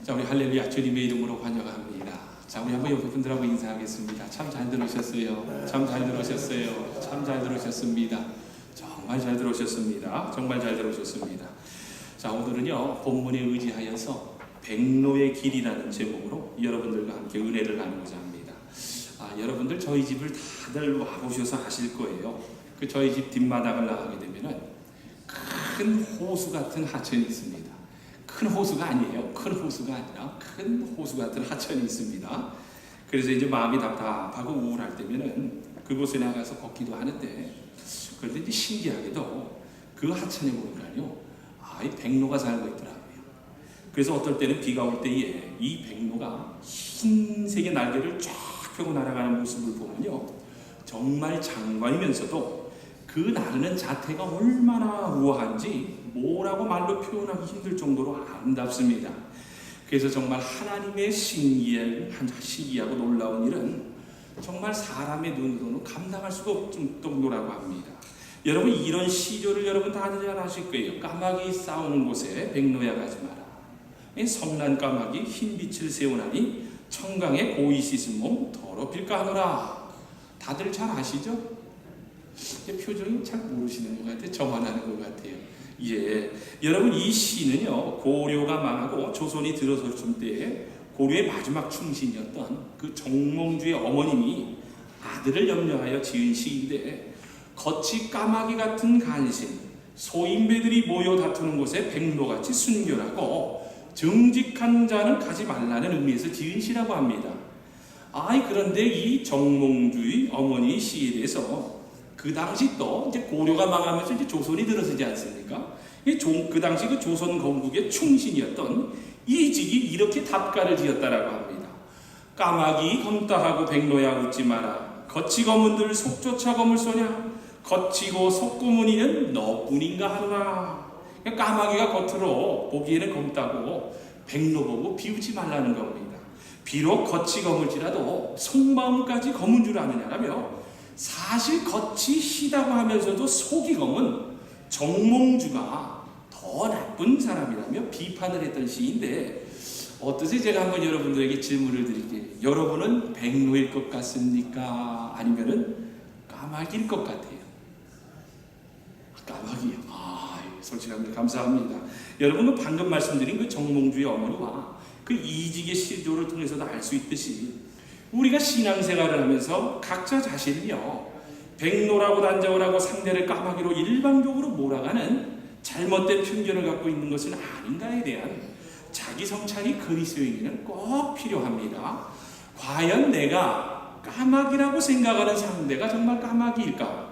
자, 우리 할렐루야 주님의 이름으로 환영합니다. 자, 우리 한번 옆에 분들하고 인사하겠습니다. 참 잘 들으셨어요. 참 잘 들으셨어요. 참 잘 들으셨습니다. 정말 잘 들으셨습니다. 정말 잘 들으셨습니다. 자, 오늘은요 본문에 의지하여서 백로의 길이라는 제목으로 여러분들과 함께 은혜를 나누고자 합니다. 여러분들 저희 집을 다들 와보셔서 아실 거예요. 그 저희 집 뒷마당을 나가게 되면은 큰 호수 같은 하천이 있습니다. 큰 호수가 아니에요. 큰 호수가 아니라 큰 호수 같은 하천이 있습니다. 그래서 이제 마음이 답답하고 우울할 때면은 그곳에 나가서 걷기도 하는데, 그런데 이제 신기하게도 그 하천에 보니까요, 이 백로가 살고 있더라고요. 그래서 어떨 때는 비가 올 때에 이 백로가 흰색의 날개를 쫙 펴고 날아가는 모습을 보면요, 정말 장관이면서도 그 나르는 자태가 얼마나 우아한지 뭐라고 말로 표현하기 힘들 정도로 아름답습니다. 그래서 정말 하나님의 신기하고 놀라운 일은 정말 사람의 눈으로는 감당할 수가 없을 정도라고 합니다. 여러분, 이런 시조를 여러분 다들 잘 아실 거예요. 까마귀 싸우는 곳에 백로야 가지 마라. 성난 까마귀 흰빛을 세우나니 청강에 고이 씻은 몸 더럽힐까 하노라. 다들 잘 아시죠? 표정이 잘 모르시는 것 같아요. 저만 하는 것 같아요. 예, 여러분, 이 시는요 고려가 망하고 조선이 들어섰을 때에 고려의 마지막 충신이었던 그 정몽주의 어머님이 아들을 염려하여 지은 시인데, 겉이 까마귀 같은 간신 소인배들이 모여 다투는 곳에 백로같이 순결하고 정직한 자는 가지 말라는 의미에서 지은 시라고 합니다. 그런데 이 정몽주의 어머니 시에 대해서 그 당시 또 이제 고려가 망하면서 이제 조선이 들어서지 않습니까? 그 당시 그 조선 건국의 충신이었던 이직이 이렇게 답가를 지었다라고 합니다. 까마귀 검다하고 백로야 웃지 마라. 겉이 검은들 속조차 검을 쏘냐. 겉이고 속 검은 이는 너뿐인가 하노라. 까마귀가 겉으로 보기에는 검다고 백로 보고 비우지 말라는 겁니다. 비록 겉이 검을지라도 속마음까지 검은 줄 아느냐라며, 사실 겉이 희다고 하면서도 속이 검은 정몽주가 더 나쁜 사람이라며 비판을 했던 시인데, 어떠세요? 제가 한번 여러분들에게 질문을 드릴게요. 여러분은 백로일 것 같습니까? 아니면은 까마귀일 것 같아요? 까마귀요. 솔직합니다. 감사합니다. 여러분은 방금 말씀드린 그 정몽주의 어머니와 그 이직의 시조를 통해서도 알 수 있듯이, 우리가 신앙생활을 하면서 각자 자신이요 백로라고 단정을 하고 상대를 까마귀로 일방적으로 몰아가는 잘못된 편견을 갖고 있는 것은 아닌가에 대한 자기 성찰이 그리스도인에게는 꼭 필요합니다. 과연 내가 까마귀라고 생각하는 상대가 정말 까마귀일까?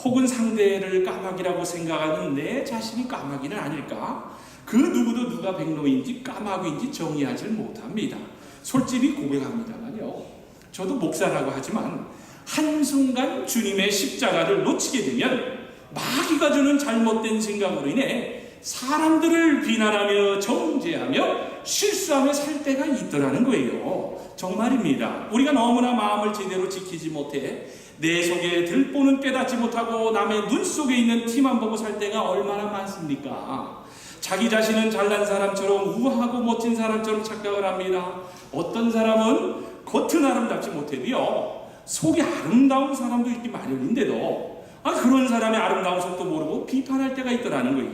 혹은 상대를 까마귀라고 생각하는 내 자신이 까마귀는 아닐까? 그 누구도 누가 백로인지 까마귀인지 정의하지 못합니다. 솔직히 고백합니다만요, 저도 목사라고 하지만 한순간 주님의 십자가를 놓치게 되면 마귀가 주는 잘못된 생각으로 인해 사람들을 비난하며 정죄하며 실수하며 살 때가 있더라는 거예요. 정말입니다. 우리가 너무나 마음을 제대로 지키지 못해 내 속에 들보는 깨닫지 못하고 남의 눈 속에 있는 티만 보고 살 때가 얼마나 많습니까? 자기 자신은 잘난 사람처럼 우아하고 멋진 사람처럼 착각을 합니다. 어떤 사람은 겉은 아름답지 못해도요 속이 아름다운 사람도 있기 마련인데도 그런 사람의 아름다운 속도 모르고 비판할 때가 있더라는 거예요.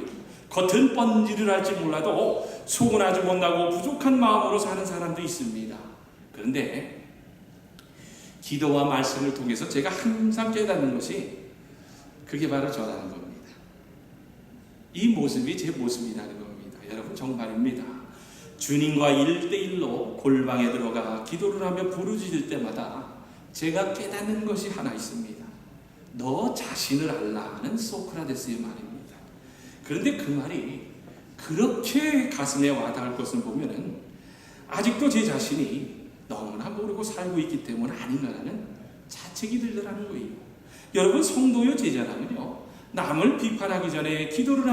겉은 뻔지를 할지 몰라도 속은 아주 못나고 부족한 마음으로 사는 사람도 있습니다. 그런데 기도와 말씀을 통해서 제가 항상 깨닫는 것이, 그게 바로 저라는 겁니다. 이 모습이 제 모습이라는 겁니다. 여러분, 정말입니다. 주님과 1대1로 골방에 들어가 기도를 하며 부르짖을 때마다 제가 깨닫는 것이 하나 있습니다. 너 자신을 알라 하는 소크라테스의 말입니다. 그런데 그 말이 그렇게 가슴에 와닿을 것을 보면은 아직도 제 자신이 너무나 모르고 살고 있기 때문 아닌가라는 자책이 들더라는 거예요. 여러분, 성도요 제자라면요 남을 비판하기 전에 기도를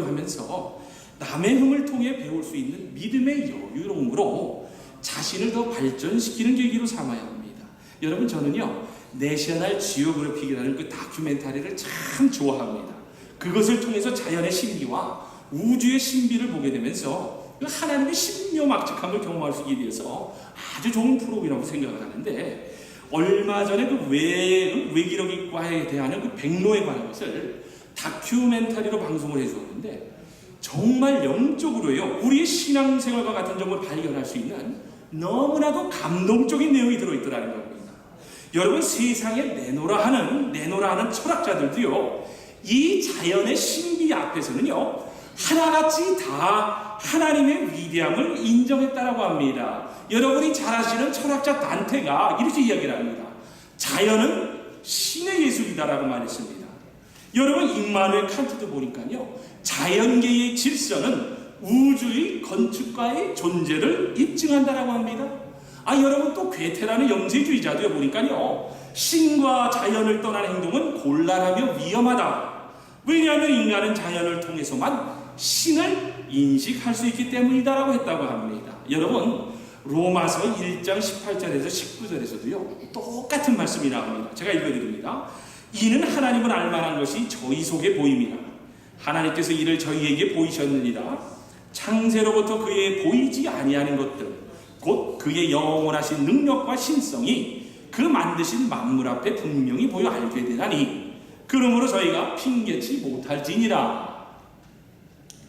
하면서 남의 흠을 통해 배울 수 있는 믿음의 여유로움으로 자신을 더 발전시키는 계기로 삼아야 합니다. 여러분, 저는요 내셔널 지오그래픽이라는 그 다큐멘터리를 참 좋아합니다. 그것을 통해서 자연의 신비와 우주의 신비를 보게 되면서 하나님의 신묘막측함을 경험하기 위해서 아주 좋은 프로그램이라고 생각을 하는데, 얼마 전에 그 외기력과에 대한 그 백로에 관한 것을 다큐멘터리로 방송을 해주었는데, 정말 영적으로요, 우리의 신앙생활과 같은 점을 발견할 수 있는 너무나도 감동적인 내용이 들어있더라는 겁니다. 여러분, 세상에 내노라 하는 철학자들도요, 이 자연의 신비 앞에서는요, 하나같이 다 하나님의 위대함을 인정했다라고 합니다. 여러분이 잘 아시는 철학자 단테가 이렇게 이야기를 합니다. 자연은 신의 예술이다라고 말했습니다. 여러분, 임마누엘 칸트도 보니까요, 자연계의 질서는 우주의 건축가의 존재를 입증한다라고 합니다. 여러분, 또 괴테라는 영세주의자도 보니까요, 신과 자연을 떠난 행동은 곤란하며 위험하다. 왜냐하면 인간은 자연을 통해서만 신을 인식할 수 있기 때문이다라고 했다고 합니다. 여러분, 로마서 1장 18절에서 19절에서도요, 똑같은 말씀이 나옵니다. 제가 읽어드립니다. 이는 하나님을 알만한 것이 저희 속에 보임이라. 하나님께서 이를 저희에게 보이셨느니라. 창세로부터 그의 보이지 아니하는 것들, 곧 그의 영원하신 능력과 신성이 그 만드신 만물 앞에 분명히 보여 알게 되나니, 그러므로 저희가 핑계치 못할지니라.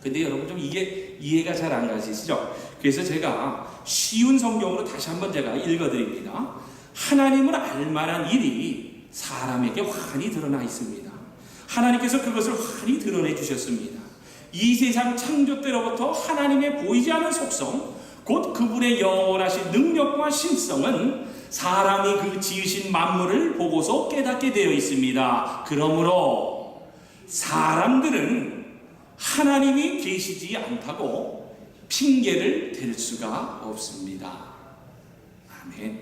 근데 여러분, 좀 이게 이해가 잘 안 가시죠? 그래서 제가 쉬운 성경으로 다시 한번 제가 읽어드립니다. 하나님을 알만한 일이 사람에게 환히 드러나 있습니다. 하나님께서 그것을 환히 드러내 주셨습니다. 이 세상 창조 때로부터 하나님의 보이지 않은 속성, 곧 그분의 영원하신 능력과 신성은 사람이 그 지으신 만물을 보고서 깨닫게 되어 있습니다. 그러므로 사람들은 하나님이 계시지 않다고 핑계를 댈 수가 없습니다. 아멘.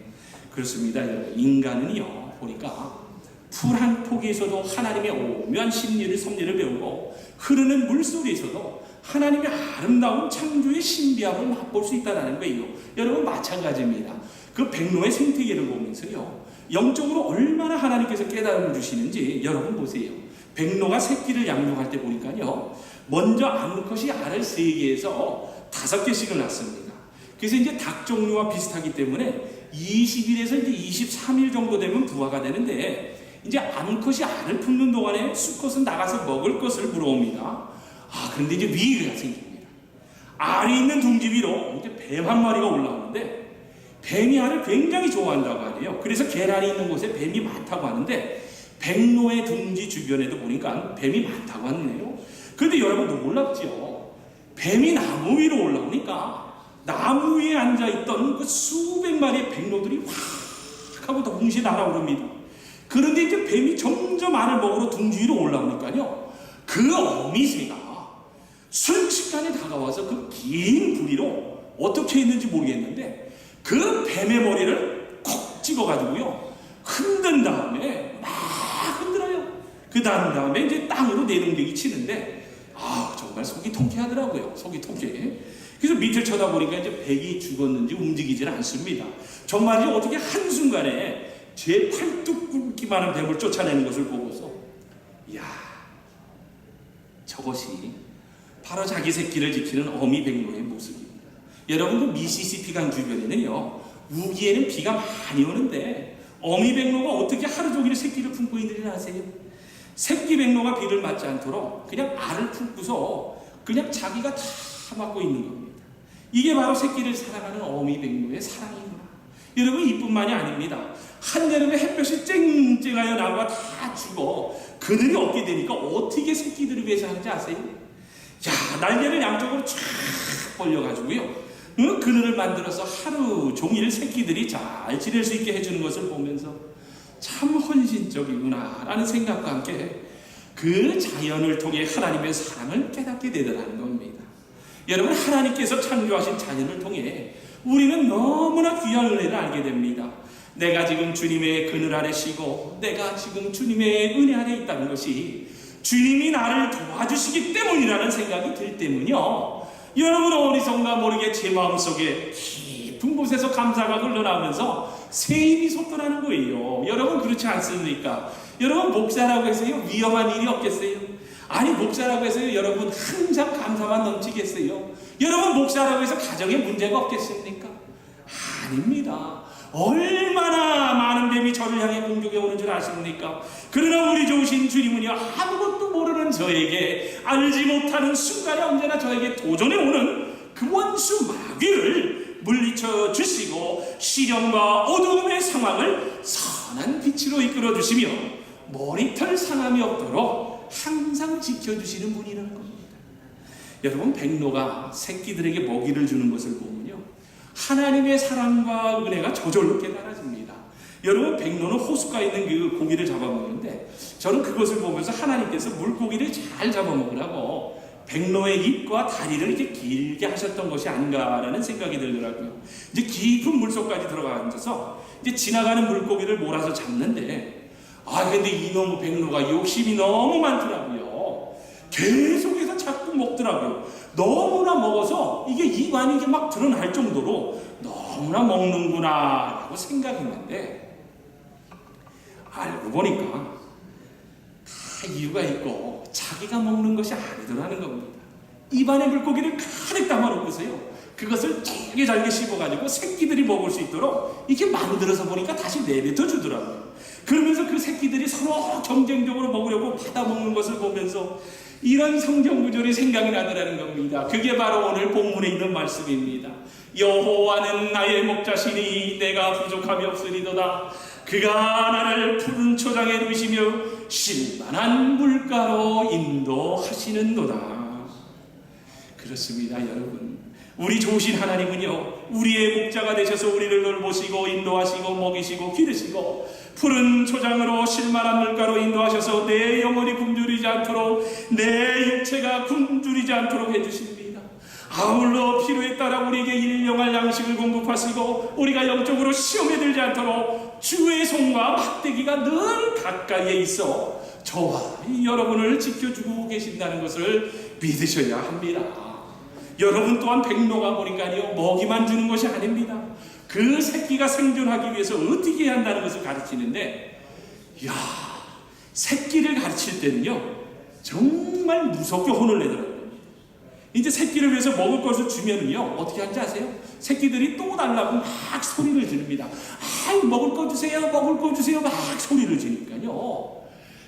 그렇습니다. 인간은요, 보니까 풀 한 포기에서도 하나님의 오묘한 심리를, 섭리를 배우고, 흐르는 물속에서도 하나님의 아름다운 창조의 신비함을 맛볼 수 있다는 거예요. 여러분, 마찬가지입니다. 그 백로의 생태계를 보면서요, 영적으로 얼마나 하나님께서 깨달음을 주시는지 여러분 보세요. 백로가 새끼를 양육할 때 보니까요, 먼저 암컷이 알을 3개에서 5개씩을 낳습니다. 그래서 이제 닭 종류와 비슷하기 때문에 20일에서 이제 23일 정도 되면 부화가 되는데, 이제 암컷이 알을 품는 동안에 수컷은 나가서 먹을 것을 물어옵니다. 그런데 이제 위기가 생깁니다. 알이 있는 둥지 위로 이제 뱀 한 마리가 올라오는데, 뱀이 알을 굉장히 좋아한다고 하네요. 그래서 계란이 있는 곳에 뱀이 많다고 하는데, 백로의 둥지 주변에도 보니까 뱀이 많다고 하네요. 그런데 여러분, 놀랍죠? 뱀이 나무 위로 올라오니까 나무 위에 앉아있던 그 수백 마리의 백로들이 확 하고 동시에 날아오릅니다. 그런데 이제 뱀이 점점 알을 먹으러 둥지 위로 올라오니까요, 그 어미새가 순식간에 다가와서 그 긴 부리로 어떻게 했는지 모르겠는데, 그 뱀의 머리를 콕 찍어가지고요, 흔든 다음에 막 흔들어요. 그 다음에 이제 땅으로 내동댕이 치는데, 정말 속이 통쾌하더라고요. 속이 통쾌해. 그래서 밑을 쳐다보니까 이제 뱀이 죽었는지 움직이질 않습니다. 정말 어떻게 한순간에 제 팔뚝 굵기만한 뱀을 쫓아내는 것을 보고서, 이야, 저것이 바로 자기 새끼를 지키는 어미 백로의 모습입니다. 여러분, 그 미시시피 강 주변에는요, 우기에는 비가 많이 오는데 어미 백로가 어떻게 하루 종일 새끼를 품고 있는지 아세요? 새끼 백로가 비를 맞지 않도록 그냥 알을 품고서 그냥 자기가 다 맞고 있는 겁니다. 이게 바로 새끼를 사랑하는 어미 백로의 사랑입니다. 여러분, 이뿐만이 아닙니다. 한여름에 햇볕이 쨍쨍하여 나무가 다 죽어 그늘이 없게 되니까 어떻게 새끼들을 위해서 하는지 아세요? 날개를 양쪽으로 쫙 벌려가지고요, 그늘을 만들어서 하루 종일 새끼들이 잘 지낼 수 있게 해주는 것을 보면서 참 헌신적이구나 라는 생각과 함께 그 자연을 통해 하나님의 사랑을 깨닫게 되더라는 겁니다. 여러분, 하나님께서 창조하신 자연을 통해 우리는 너무나 귀한 은혜를 알게 됩니다. 내가 지금 주님의 그늘 아래 쉬고 내가 지금 주님의 은혜 아래 있다는 것이 주님이 나를 도와주시기 때문이라는 생각이 들 때문이요, 여러분, 어리석나 모르게 제 마음속에 깊은 곳에서 감사가 흘러나오면서 새 힘이 솟더라는 거예요. 여러분, 그렇지 않습니까? 여러분, 목사라고 해서요, 위험한 일이 없겠어요? 아니 목사라고 해서 여러분 항상 감사만 넘치겠어요? 여러분 목사라고 해서 가정에 문제가 없겠습니까? 아닙니다. 얼마나 많은 뱀이 저를 향해 공격해 오는 줄 아십니까? 그러나 우리 좋으신 주님은요, 아무것도 모르는 저에게, 알지 못하는 순간에 언제나 저에게 도전해 오는 그 원수 마귀를 물리쳐 주시고 시련과 어두움의 상황을 선한 빛으로 이끌어 주시며 머리털 상함이 없도록 항상 지켜주시는 분이라는 겁니다. 여러분, 백로가 새끼들에게 먹이를 주는 것을 보면요, 하나님의 사랑과 은혜가 저절로 깨달아집니다. 여러분, 백로는 호숫가에 있는 그 고기를 잡아먹는데, 저는 그것을 보면서 하나님께서 물고기를 잘 잡아먹으라고 백로의 입과 다리를 이렇게 길게 하셨던 것이 아닌가라는 생각이 들더라고요. 이제 깊은 물속까지 들어가 앉아서 이제 지나가는 물고기를 몰아서 잡는데, 근데 이놈 백로가 욕심이 너무 많더라고요. 계속해서 자꾸 먹더라고요. 너무나 먹어서 이게 입안이 이게 막 드러날 정도로 너무나 먹는구나 라고 생각했는데, 알고 보니까 다 이유가 있고 자기가 먹는 것이 아니더라는 겁니다. 입안에 물고기를 가득 담아놓고서요, 그것을 잘게 씹어가지고 새끼들이 먹을 수 있도록 이렇게 만들어서 보니까 다시 내뱉어 주더라고요. 그러면서 그 새끼들이 서로 경쟁적으로 먹으려고 받아먹는 것을 보면서 이런 성경 구절이 생각이 나더라는 겁니다. 그게 바로 오늘 본문에 있는 말씀입니다. 여호와는 나의 목자시니 내가 부족함이 없으리도다. 그가 나를 푸른 초장에 누이시며 실만한 물가로 인도하시는도다. 그렇습니다, 여러분. 우리 좋으신 하나님은요, 우리의 목자가 되셔서 우리를 돌보시고 인도하시고 먹이시고 기르시고 푸른 초장으로 실만한 물가로 인도하셔서 내 영혼이 굶주리지 않도록, 내 육체가 굶주리지 않도록 해주십니다. 아울러 필요에 따라 우리에게 일용할 양식을 공급하시고 우리가 영적으로 시험에 들지 않도록 주의 손과 막대기가 늘 가까이에 있어 저와 여러분을 지켜주고 계신다는 것을 믿으셔야 합니다. 여러분 또한 백로가 보니까요, 먹이만 주는 것이 아닙니다. 그 새끼가 생존하기 위해서 어떻게 해야 한다는 것을 가르치는데, 새끼를 가르칠 때는요, 정말 무섭게 혼을 내더라고요. 이제 새끼를 위해서 먹을 것을 주면은요, 어떻게 하는지 아세요? 새끼들이 또 달라고 막 소리를 지릅니다. 먹을 거 주세요, 먹을 거 주세요, 막 소리를 지르니까요,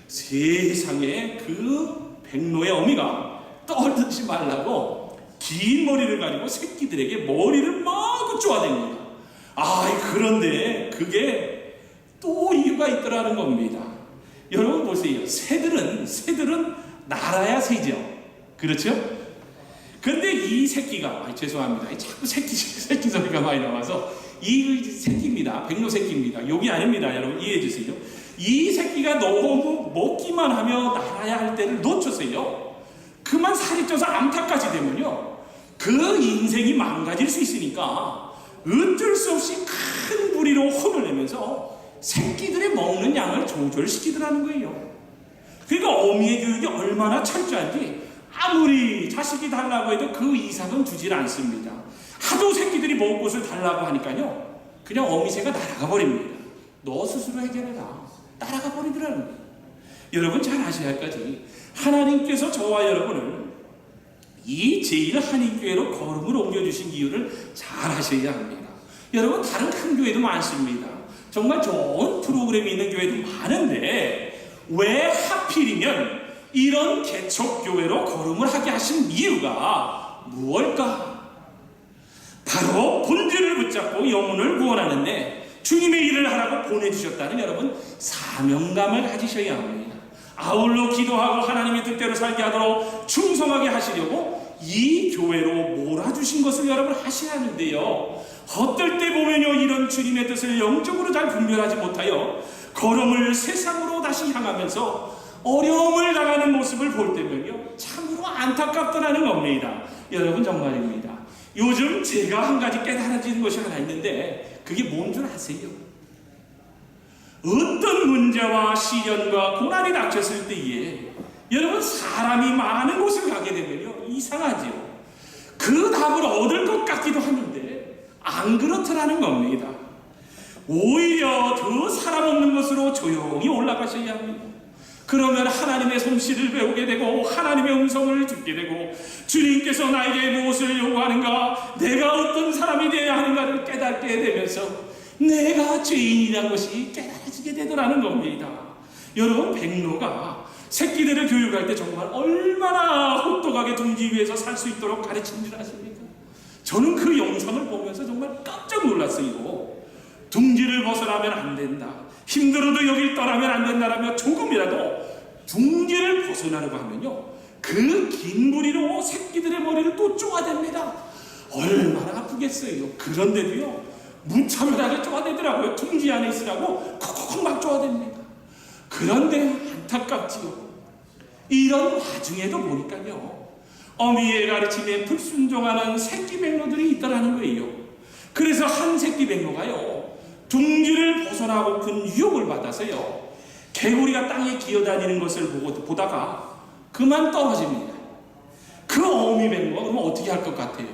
세상에 그 백로의 어미가 떠들지 말라고 긴 머리를 가지고 새끼들에게 머리를 마구 쪼아댑니다. 그런데 그게 또 이유가 있더라는 겁니다. 여러분 보세요. 새들은 날아야 새죠. 그렇죠? 그런데 이 새끼가, 죄송합니다. 자꾸 새끼 소리가 많이 나와서, 이 새끼입니다. 백로 새끼입니다. 욕이 아닙니다. 여러분 이해해 주세요. 이 새끼가 너무 먹기만 하며 날아야 할 때를 놓쳤어요. 그만 살이 쪄서 암탉까지 되면요, 그 인생이 망가질 수 있으니까 어쩔 수 없이 큰 부리로 혼을 내면서 새끼들의 먹는 양을 조절시키더라는 거예요. 그러니까 어미의 교육이 얼마나 철저한지 아무리 자식이 달라고 해도 그 이상은 주질 않습니다. 하도 새끼들이 먹을 것을 달라고 하니까요, 그냥 어미새가 날아가 버립니다. 너 스스로 해결해라. 따라가 버리더라는 거예요. 여러분 잘 아셔야 할 것이, 하나님께서 저와 여러분을 이 제1한인교회로 걸음을 옮겨주신 이유를 잘 아셔야 합니다. 여러분 다른 큰 교회도 많습니다. 정말 좋은 프로그램이 있는 교회도 많은데, 왜 하필이면 이런 개척교회로 걸음을 하게 하신 이유가 무엇일까? 바로 본질을 붙잡고 영혼을 구원하는데 주님의 일을 하라고 보내주셨다는 여러분 사명감을 가지셔야 합니다. 아울러 기도하고 하나님의 뜻대로 살게 하도록 충성하게 하시려고 이 교회로 몰아주신 것을 여러분 하셔야 하는데요, 어떨 때 보면요, 이런 주님의 뜻을 영적으로 잘 분별하지 못하여 걸음을 세상으로 다시 향하면서 어려움을 당하는 모습을 볼 때면요, 참으로 안타깝더라는 겁니다. 여러분 정말입니다. 요즘 제가 한 가지 깨달아지는 것이 하나 있는데, 그게 뭔 줄 아세요? 어떤 문제와 시련과 고난이 닥쳤을 때에 여러분 사람이 많은 곳을 가게 되면요, 이상하죠. 그 답을 얻을 것 같기도 하는데 안 그렇더라는 겁니다. 오히려 더 사람 없는 곳으로 조용히 올라가셔야 합니다. 그러면 하나님의 솜씨를 배우게 되고 하나님의 음성을 듣게 되고 주님께서 나에게 무엇을 요구하는가, 내가 어떤 사람이 되어야 하는가를 깨닫게 되면서 내가 죄인이라는 것이 깨달아지게 되더라는 겁니다. 여러분, 백로가 새끼들을 교육할 때 정말 얼마나 혹독하게 둥지 위에서 살 수 있도록 가르친 줄 아십니까? 저는 그 영상을 보면서 정말 깜짝 놀랐어요. 둥지를 벗어나면 안 된다, 힘들어도 여길 떠나면 안 된다라며 조금이라도 둥지를 벗어나려고 하면요, 그 긴 부리로 새끼들의 머리를 또 쪼아댑니다. 얼마나 아프겠어요. 그런데도요, 무차별하게 쪼아대더라고요. 둥지 안에 있으라고 콕콕 막 쪼아댑니다. 그런데 안타깝지요. 이런 와중에도 보니까요, 어미의 가르침에 불순종하는 새끼 백로들이 있더라는 거예요. 그래서 한 새끼 백로가요, 둥지를 벗어나고픈 유혹을 받아서요, 개구리가 땅에 기어다니는 것을 보다가 그만 떨어집니다. 그 어미 백로가 그러면 어떻게 할 것 같아요?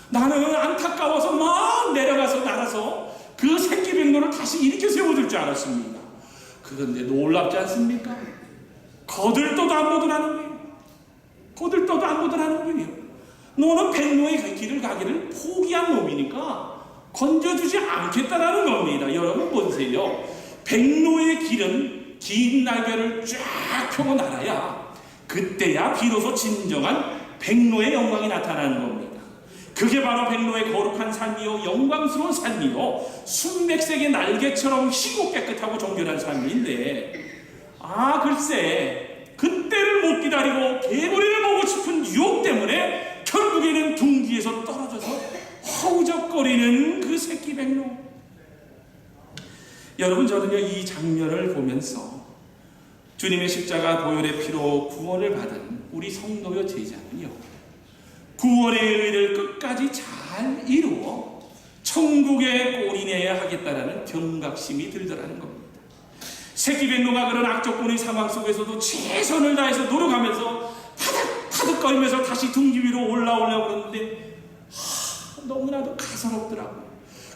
나는 안타까워서 막 내려가서 날아서 그 새끼 백로를 다시 일으켜 세워줄 줄 알았습니다. 그런데 놀랍지 않습니까? 거들떠도 안 보더라는 거예요. 거들떠도 안 보더라는 거예요. 너는 백로의 길을 가기를 포기한 놈이니까 건져주지 않겠다라는 겁니다. 여러분 보세요. 백로의 길은 긴 날개를 쫙 펴고 날아야 그때야 비로소 진정한 백로의 영광이 나타나는 겁니다. 그게 바로 백로의 거룩한 삶이요, 영광스러운 삶이요, 순백색의 날개처럼 희고 깨끗하고 정결한 삶인데, 글쎄 그때를 못 기다리고 개구리를 보고 싶은 유혹 때문에 결국에는 둥지에서 떨어져서 허우적거리는 그 새끼 백로. 여러분, 저는요, 이 장면을 보면서 주님의 십자가 보혈의 피로 구원을 받은 우리 성도여 제자는요, 구원의 의를 끝까지 잘 이루어 천국에 꼬리내야 하겠다라는 경각심이 들더라는 겁니다. 새끼 백로가 그런 악조건의 상황 속에서도 최선을 다해서 노력하면서 파득파득거리면서 다시 둥지 위로 올라오려고 그러는데 너무나도 가소롭더라고요.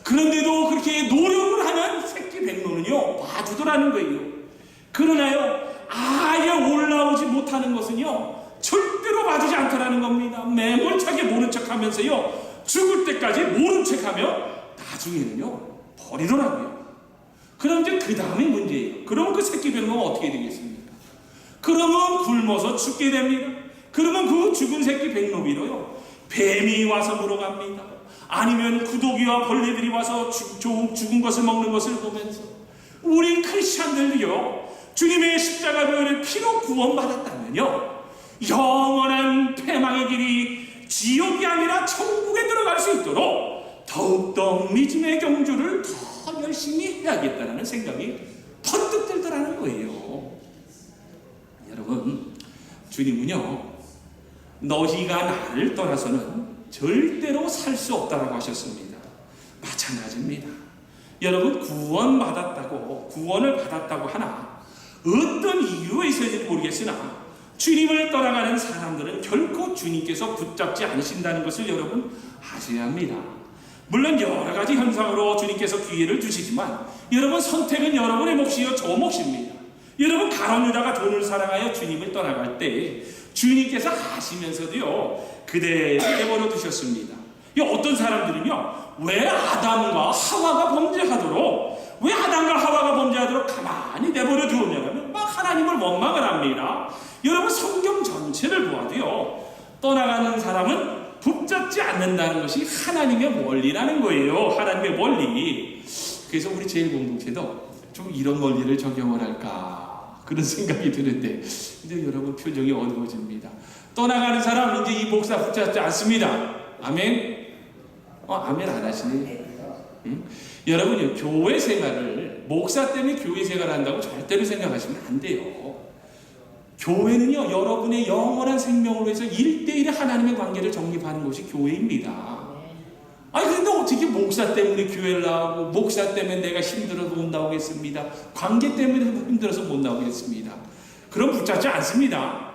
그런데도 그렇게 노력을 하는 새끼 백로는요, 봐주더라는 거예요. 그러나요, 아예 올라오지 못하는 것은요, 절대로 봐주지 않더라는 겁니다. 매몰차게 모른 척하면서요, 죽을 때까지 모른 척하며 나중에는요 버리더라고요. 그럼 이제 그 다음에 문제예요. 그럼 그 새끼 백로가 어떻게 되겠습니까? 그러면 굶어서 죽게 됩니다. 그러면 그 죽은 새끼 백로 위로요, 뱀이 와서 물어갑니다. 아니면 구더기와 벌레들이 와서 죽은 것을 먹는 것을 보면서 우리 크리스찬들이요, 주님의 십자가 보혈의 피로 구원받았다면요, 영원한 패망의 길이 지옥이 아니라 천국에 들어갈 수 있도록 더욱더 믿음의 경주를 더 열심히 해야겠다는 생각이 번뜩 들더라는 거예요. 여러분, 주님은요, 너희가 나를 떠나서는 절대로 살 수 없다라고 하셨습니다. 마찬가지입니다. 여러분, 구원을 받았다고 하나 어떤 이유에 있어야지 모르겠으나 주님을 떠나가는 사람들은 결코 주님께서 붙잡지 않으신다는 것을 여러분 아셔야 합니다. 물론 여러 가지 현상으로 주님께서 기회를 주시지만 여러분, 선택은 여러분의 몫이요, 저 몫입니다. 여러분, 가룟 유다가 돈을 사랑하여 주님을 떠나갈 때 주님께서 아시면서도요, 그대로 내버려 두셨습니다. 어떤 사람들은요, 왜 아담과 하와가 범죄하도록 가만히 내버려 두었냐면 막 하나님을 원망을 합니다. 여러분, 성경 전체를 보아도요, 떠나가는 사람은 붙잡지 않는다는 것이 하나님의 원리라는 거예요. 하나님의 원리. 그래서 우리 제일공동체도 좀 이런 원리를 적용을 할까, 그런 생각이 드는데 이제 여러분 표정이 어두워집니다. 떠나가는 사람 이제 이 목사 붙잡지 않습니다. 아멘? 아멘 안 하시네. 응? 여러분요, 교회 생활을 목사 때문에 교회 생활을 한다고 절대로 생각하시면 안 돼요. 교회는요, 여러분의 영원한 생명을 위해서 1대1의 하나님의 관계를 정립하는 것이 교회입니다. 그런데 어떻게 목사 때문에 교회를 나오고 목사 때문에 내가 힘들어서 못 나오겠습니다. 관계 때문에 힘들어서 못 나오겠습니다. 그럼 붙잡지 않습니다.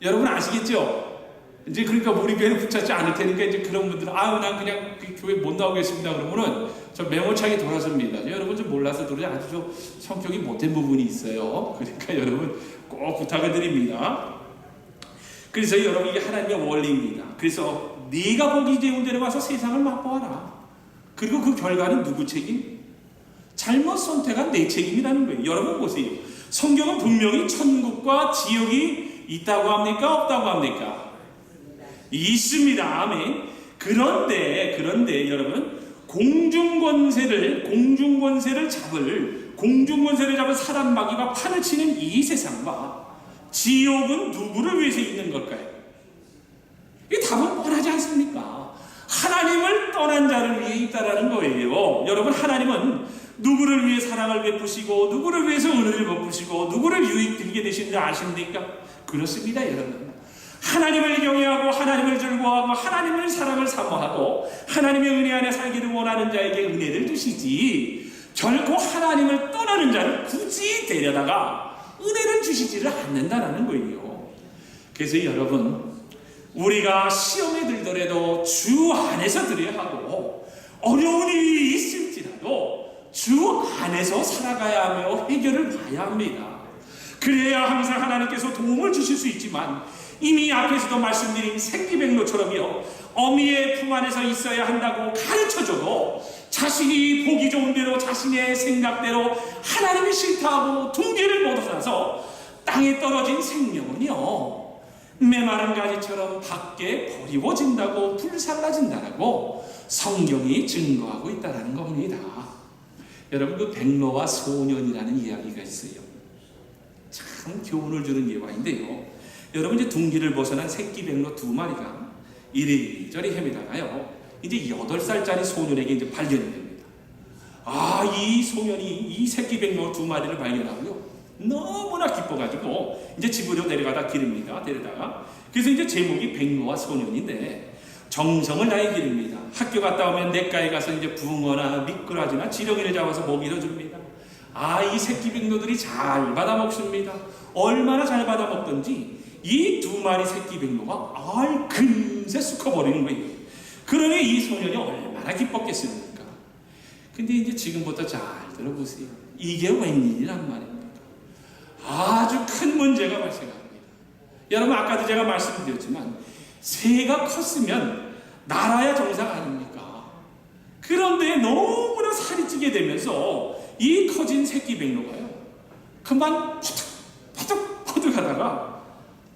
여러분 아시겠죠? 이제 그러니까 우리 교회는 붙잡지 않을 테니까 이제 그런 분들은 난 그냥 그 교회 못 나오겠습니다. 그러면은 저 메모창에 돌아섭니다. 여러분 좀 몰라서 그러지 아주 좀 성격이 못된 부분이 있어요. 그러니까 여러분 꼭 부탁을 드립니다. 그래서 여러분 이게 하나님의 원리입니다. 그래서 네가 보기 좋은 데로 와서 세상을 맛보아라. 그리고 그 결과는 누구 책임? 잘못 선택한 내 책임이라는 거예요. 여러분 보세요. 성경은 분명히 천국과 지옥이 있다고 합니까? 없다고 합니까? 있습니다. 아멘. 그런데 여러분 공중권세를 잡은 사람 마귀가 판을 치는 이 세상과 지옥은 누구를 위해서 있는 걸까요? 이 답은 뻔하지 않습니까? 하나님을 떠난 자를 위해 있다라는 거예요. 여러분 하나님은 누구를 위해 사랑을 베푸시고 누구를 위해서 은혜를 베푸시고 누구를 유익 드리게 되신 줄 아십니까? 그렇습니다. 여러분 하나님을 경외하고 하나님을 즐거워하고 하나님의 사랑을 사모하고 하나님의 은혜 안에 살기를 원하는 자에게 은혜를 주시지 결코 하나님을 떠나는 자를 굳이 데려다가 은혜를 주시지를 않는다라는 거예요. 그래서 여러분 우리가 시험에 들더라도 주 안에서 들어야 하고 어려운 일이 있을지라도 주 안에서 살아가야 하며 해결을 봐야 합니다. 그래야 항상 하나님께서 도움을 주실 수 있지만 이미 앞에서도 말씀드린 새끼백로처럼요 어미의 품 안에서 있어야 한다고 가르쳐줘도 자신이 보기 좋은 대로 자신의 생각대로 하나님이 싫다고 둥지를 못 벗어나서 땅에 떨어진 생명은요 메마른 가지처럼 밖에 버리워진다고 불살라진다라고 성경이 증거하고 있다는 겁니다. 여러분 그 백로와 소년이라는 이야기가 있어요. 참 교훈을 주는 예화인데요. 여러분 이제 둥지를 벗어난 새끼 백로 두 마리가 이리저리 헤매다가요 이제 8살짜리 소년에게 이제 발견이 됩니다. 이 소년이 이 새끼 백로 두 마리를 발견하고요 너무나 기뻐가지고 이제 집으로 데려가다 기릅니다. 데려다가 그래서 이제 제목이 백로와 소년인데 정성을 다해 기릅니다. 학교 갔다 오면 냇가에 가서 이제 붕어나 미꾸라지나 지렁이를 잡아서 먹이를 줍니다. 이 새끼 백로들이 잘 받아 먹습니다. 얼마나 잘 받아 먹던지 이 두 마리 새끼 백로가 금세 수컷버리는 거예요. 그러니 이 소년이 얼마나 기뻤겠습니까? 근데 이제 지금부터 잘 들어보세요. 이게 웬일이란 말입니다. 아주 큰 문제가 발생합니다. 여러분 아까도 제가 말씀드렸지만 새가 컸으면 날아야 정상 아닙니까? 그런데 너무나 살이 찌게 되면서 이 커진 새끼 백로가요 그만 퍼득 하다가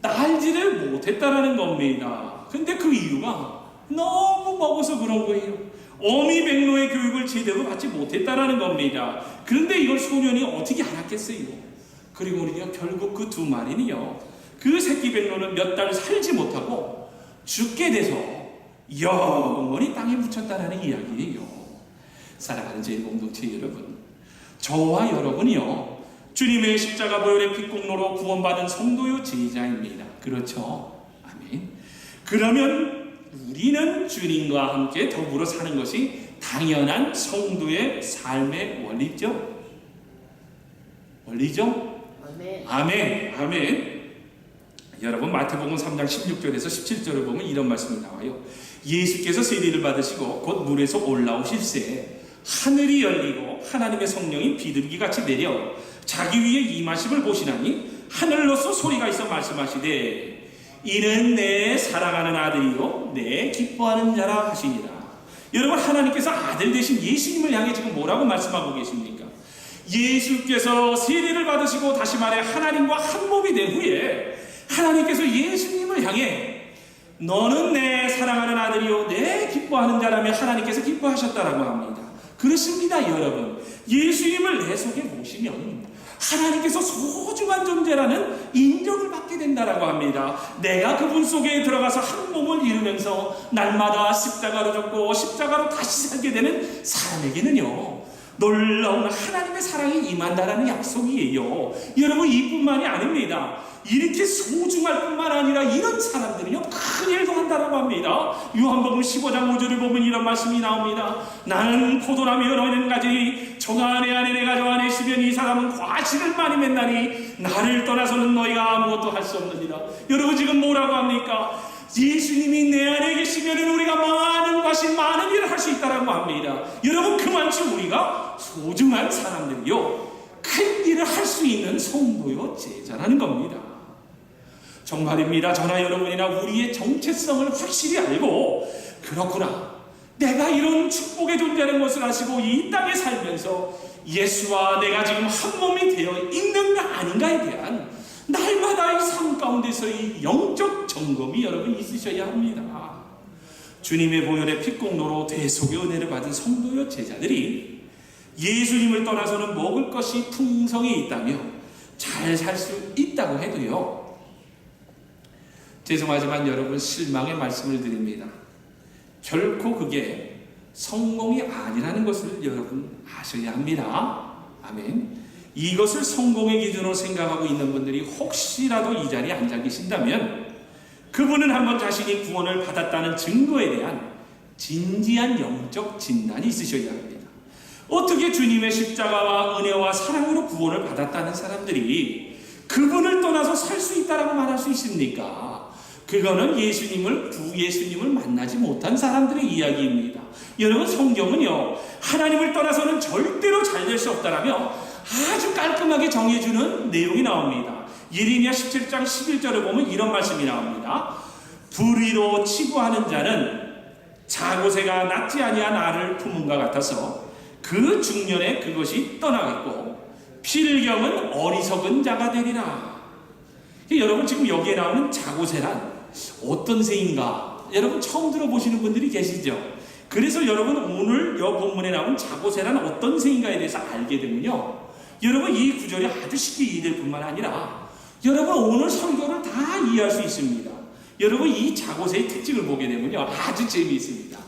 날지를 못했다라는 겁니다. 근데 그 이유가 너무 먹어서 그런 거예요. 어미 백로의 교육을 제대로 받지 못했다라는 겁니다. 그런데 이걸 소년이 어떻게 알았겠어요? 그리고는요 결국 그 두 마리는요 그 새끼 백로는 몇 달 살지 못하고 죽게 돼서 영원히 땅에 묻혔다라는 이야기예요. 사랑하는 제1공동체 여러분, 저와 여러분이요 주님의 십자가 보혈의 빛공로로 구원받은 성도요 제자입니다. 그렇죠? 아멘. 그러면 우리는 주님과 함께 더불어 사는 것이 당연한 성도의 삶의 원리죠. 아멘. 아멘. 여러분 마태복음 3장 16절에서 17절을 보면 이런 말씀이 나와요. 예수께서 세례를 받으시고 곧 물에서 올라오실새 하늘이 열리고 하나님의 성령이 비둘기같이 내려 자기 위에 임하심을 보시나니 하늘로서 소리가 있어 말씀하시되 이는 내 사랑하는 아들이요 내 기뻐하는 자라 하시니라. 여러분 하나님께서 아들 되신 예수님을 향해 지금 뭐라고 말씀하고 계십니까? 예수께서 세례를 받으시고 다시 말해 하나님과 한 몸이 된 후에 하나님께서 예수님을 향해 너는 내 사랑하는 아들이요 내 기뻐하는 자라며 하나님께서 기뻐하셨다라고 합니다. 그렇습니다. 여러분 예수님을 내 속에 모시면 하나님께서 소중한 존재라는 인정을 받게 된다라고 합니다. 내가 그분 속에 들어가서 한 몸을 이루면서 날마다 십자가로 죽고 십자가로 다시 살게 되는 사람에게는요 놀라운 하나님의 사랑이 임한다라는 약속이에요. 여러분 이뿐만이 아닙니다. 이렇게 소중할 뿐만 아니라 이런 사람들은요 큰 일도 한다라고 합니다. 요한복음 15장 5절을 보면 이런 말씀이 나옵니다. 나는 포도나무에 너희는 가지 저가 안에 내가 저 안에 있으면 이 사람은 과실을 많이 맺나니 나를 떠나서는 너희가 아무것도 할 수 없느니라. 여러분 지금 뭐라고 합니까? 예수님이 내 안에 계시면 우리가 많은 것이 많은 일을 할 수 있다고 합니다. 여러분, 그만치 우리가 소중한 사람들이요, 큰 일을 할 수 있는 성도요 제자라는 겁니다. 정말입니다. 저나 여러분이나 우리의 정체성을 확실히 알고, 그렇구나, 내가 이런 축복의 존재라는 것을 아시고 이 땅에 살면서 예수와 내가 지금 한 몸이 되어 있는 거 아닌가에 대한 날마다의 삶 가운데서의 영적 점검이 여러분 있으셔야 합니다. 주님의 보혈의 피공로로 대속의 은혜를 받은 성도여 제자들이 예수님을 떠나서는 먹을 것이 풍성히 있다며 잘 살 수 있다고 해도요, 죄송하지만 여러분, 실망의 말씀을 드립니다. 결코 그게 성공이 아니라는 것을 여러분 아셔야 합니다. 아멘. 이것을 성공의 기준으로 생각하고 있는 분들이 혹시라도 이 자리에 앉아 계신다면 그분은 한번 자신이 구원을 받았다는 증거에 대한 진지한 영적 진단이 있으셔야 합니다. 어떻게 주님의 십자가와 은혜와 사랑으로 구원을 받았다는 사람들이 그분을 떠나서 살 수 있다라고 말할 수 있습니까? 그거는 예수님을 만나지 못한 사람들의 이야기입니다. 여러분, 성경은요, 하나님을 떠나서는 절대로 잘 될 수 없다라며 아주 깔끔하게 정해주는 내용이 나옵니다. 예레미야 17장 11절을 보면 이런 말씀이 나옵니다. 불의로 치부하는 자는 자고새가 낫지 아니한 알을 품은가 같아서 그 중년에 그것이 떠나겠고 필경은 어리석은 자가 되리라. 여러분, 지금 여기에 나오는 자고새란 어떤 새인가? 여러분, 처음 들어보시는 분들이 계시죠? 그래서 여러분, 오늘 이 본문에 나온 자고새란 어떤 새인가에 대해서 알게 되면요, 여러분, 이 구절이 아주 쉽게 이해될 뿐만 아니라 여러분, 오늘 설교를 다 이해할 수 있습니다. 여러분, 이 자고새의 특징을 보게 되면요, 아주 재미있습니다.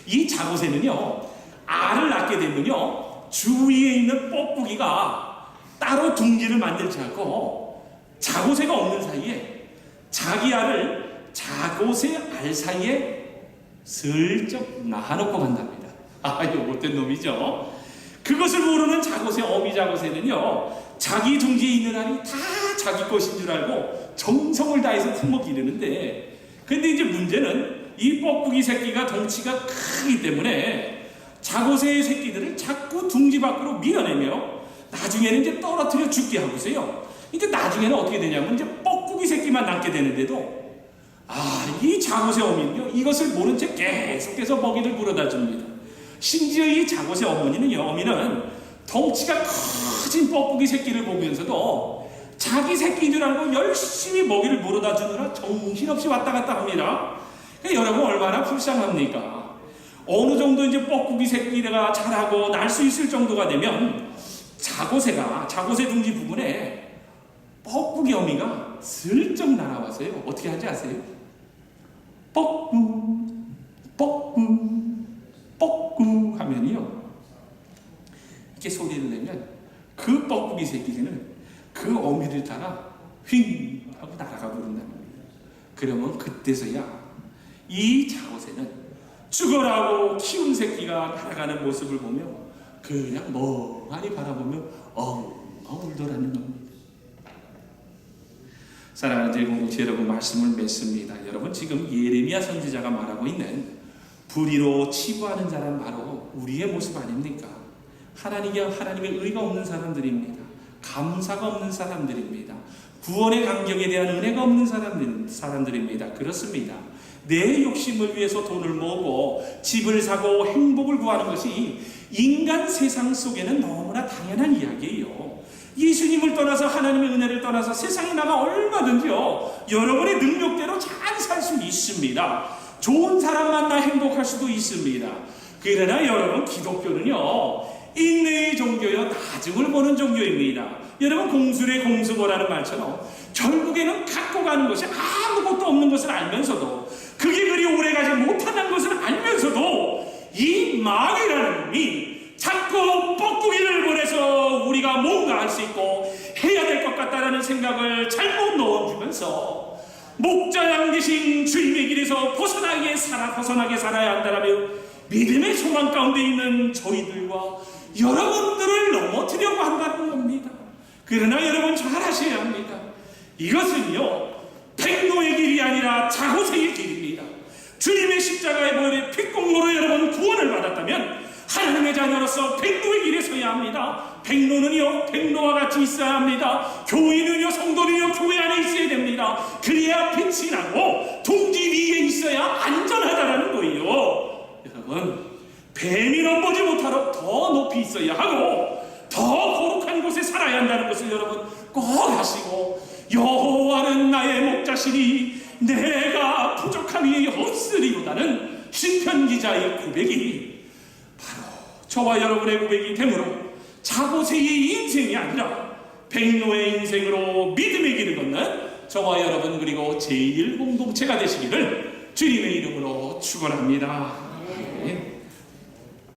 이 자고새는요, 알을 낳게 되면요, 주위에 있는 뻐꾸기가 따로 둥지를 만들지 않고 자고새가 없는 사이에 자기 알을 자고새 알 사이에 슬쩍 낳아놓고 간답니다. 이거 못된 놈이죠. 그것을 모르는 자고새, 어미 자고새는요, 자기 둥지에 있는 알이 다 자기 것인 줄 알고 정성을 다해서 품먹이 이르는데, 근데 이제 문제는 이 뻐꾸기 새끼가 덩치가 크기 때문에 자고새의 새끼들을 자꾸 둥지 밖으로 밀어내며 나중에는 이제 떨어뜨려 죽게 하고서요. 이제 나중에는 어떻게 되냐면 이제 뻐꾸기 새끼만 남게 되는데도 이 자고새 어미는요, 이것을 모른 채 계속해서 먹이를 물어다 줍니다. 심지어 이 자고새 어미는 덩치가 커진 뻐꾸기 새끼를 보면서도 자기 새끼인 줄 알고 열심히 먹이를 물어다 주느라 정신없이 왔다 갔다 합니다. 그러니까 여러분, 얼마나 불쌍합니까? 어느 정도 이제 뻐꾸기 새끼가 자라고 날 수 있을 정도가 되면 자고새 둥지 부분에 뻐꾸기 어미가 슬쩍 날아와서요, 어떻게 하는지 아세요? 뻐꾸 하면요, 이렇게 소리를 내면 그 뻐꾸기 새끼는 그 어미를 따라 휙 하고 날아가 버린다는 거예요. 그러면 그때서야 이 자고새는 죽어라고 키운 새끼가 날아가는 모습을 보며 그냥 멍하니 바라보며 엉엉 울더라는 겁니다. 사랑하는 제 공동체 여러분, 말씀을 맺습니다. 여러분, 지금 예레미야 선지자가 말하고 있는 불의로 치부하는 자란 바로 우리의 모습 아닙니까? 하나님의 의가 없는 사람들입니다. 감사가 없는 사람들입니다. 구원의 감격에 대한 은혜가 없는 사람들입니다. 그렇습니다. 내 욕심을 위해서 돈을 모으고 집을 사고 행복을 구하는 것이 인간 세상 속에는 너무나 당연한 이야기예요. 예수님을 떠나서, 하나님의 은혜를 떠나서 세상에 나가 얼마든지요, 여러분의 능력대로 잘 살 수 있습니다. 좋은 사람 만나 행복할 수도 있습니다. 그러나 여러분, 기독교는요, 인내의 종교요, 나중을 보는 종교입니다. 여러분, 공술의 공수보라는 말처럼 결국에는 갖고 가는 것이 아무것도 없는 것을 알면서도, 그게 그리 오래가지 못하는 것을 알면서도 이 마귀라는 놈이 자꾸 뻐꾸기를 보내서 우리가 뭔가 할 수 있고 해야 될 것 같다라는 생각을 잘못 넣어주면서 목자양 되신 주님의 길에서 벗어나게 살아야 한다라며 믿음의 소망 가운데 있는 저희들과 여러분들을 넘어뜨려고 한다는 겁니다. 그러나 여러분, 잘 아셔야 합니다. 이것은요, 백노의 길이 아니라 자고새의 길입니다. 주님의 십자가의 보혈의 피공로로 여러분 구원을 받았다면 하나님의 자녀로서 백로의 길에 서야 합니다. 백로는요 백로와 같이 있어야 합니다. 교인은요 성도는요 교회 안에 있어야 됩니다. 그래야 빛이 나고 둥지 위에 있어야 안전하다라는 거예요. 여러분 뱀이 넘보지 못하도록 더 높이 있어야 하고 더 거룩한 곳에 살아야 한다는 것을 여러분 꼭 하시고, 여호와는 나의 목자시니 내가 부족함이 없으리로다는 시편 기자의 고백이 바로 저와 여러분의 고백이 되므로 자고새의 인생이 아니라 백로의 인생으로 믿음의 길을 걷는 저와 여러분 그리고 제1공동체가 되시기를 주님의 이름으로 축원합니다.